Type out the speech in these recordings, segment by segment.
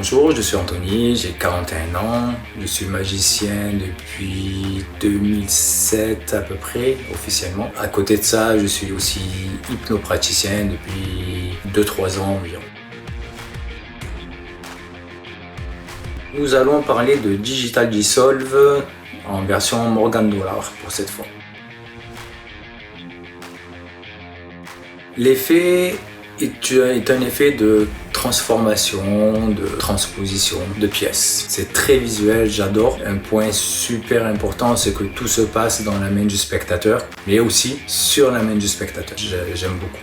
Bonjour, je suis Anthony, j'ai 41 ans, je suis magicien depuis 2007 à peu près, officiellement. À côté de ça, je suis aussi hypnopraticien depuis 2-3 ans environ. Nous allons parler de Digital Dissolve en version Morgan Dollar pour cette fois. L'effet est un effet de transformation, de transposition de pièces. C'est très visuel, j'adore. Un point super important, c'est que tout se passe dans la main du spectateur, mais aussi sur la main du spectateur. J'aime beaucoup.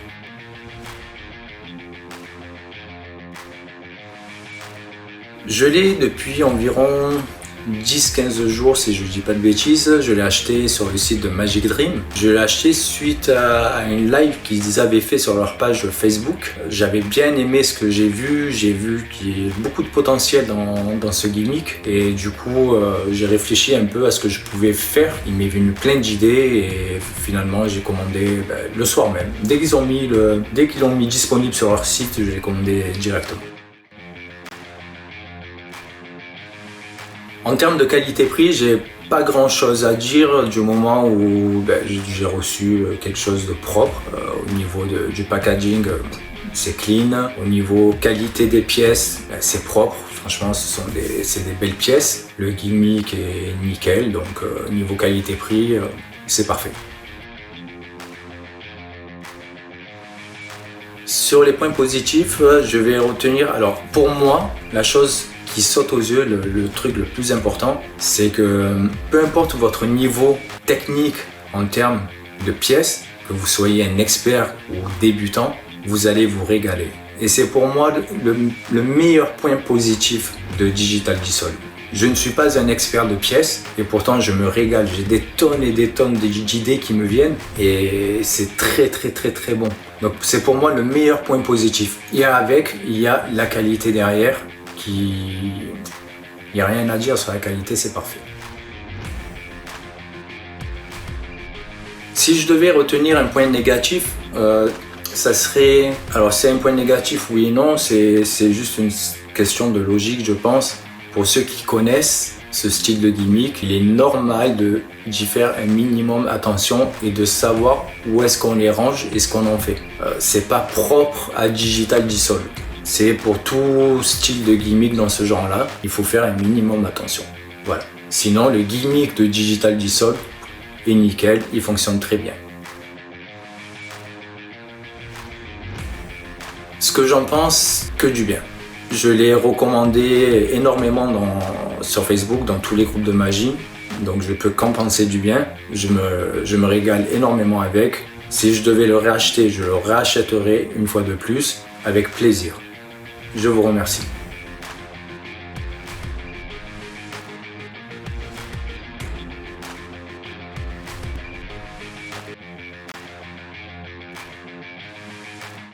Je l'ai depuis environ 10-15 jours, si je ne dis pas de bêtises. Je l'ai acheté sur le site de Magic Dream. Je l'ai acheté suite à une live qu'ils avaient fait sur leur page Facebook. J'avais bien aimé ce que j'ai vu. J'ai vu qu'il y a beaucoup de potentiel dans ce gimmick. Et du coup, j'ai réfléchi un peu à ce que je pouvais faire. Il m'est venu plein d'idées et finalement, j'ai commandé le soir même. Dès qu'ils l'ont mis disponible sur leur site, je l'ai commandé directement. En termes de qualité-prix, j'ai pas grand chose à dire du moment où j'ai reçu quelque chose de propre. Au niveau du packaging, c'est clean. Au niveau qualité des pièces, c'est propre. Franchement, c'est des belles pièces. Le gimmick est nickel, donc niveau qualité-prix, c'est parfait. Sur les points positifs, je vais retenir, alors pour moi, la chose qui saute aux yeux, le truc le plus important, c'est que peu importe votre niveau technique en termes de pièces, que vous soyez un expert ou débutant, vous allez vous régaler. Et c'est pour moi le meilleur point positif de Digital Dissolve. Je ne suis pas un expert de pièces et pourtant je me régale. J'ai des tonnes et des tonnes d'idées qui me viennent et c'est très bon. Donc c'est pour moi le meilleur point positif. Et avec, il y a la qualité derrière. Il n'y a rien à dire sur la qualité, c'est parfait. Si je devais retenir un point négatif, ça serait... Alors c'est un point négatif, oui et non, c'est juste une question de logique, je pense. Pour ceux qui connaissent ce style de gimmick, il est normal d'y faire un minimum attention et de savoir où est-ce qu'on les range et ce qu'on en fait. C'est pas propre à Digital Dissolve. C'est pour tout style de gimmick dans ce genre-là, il faut faire un minimum attention. Voilà. Sinon, le gimmick de Digital Dissolve est nickel, il fonctionne très bien. Ce que j'en pense, que du bien. Je l'ai recommandé énormément sur Facebook, dans tous les groupes de magie. Donc je peux qu'en penser du bien. Je me régale énormément avec. Si je devais le réacheter, je le réachèterais une fois de plus, avec plaisir. Je vous remercie.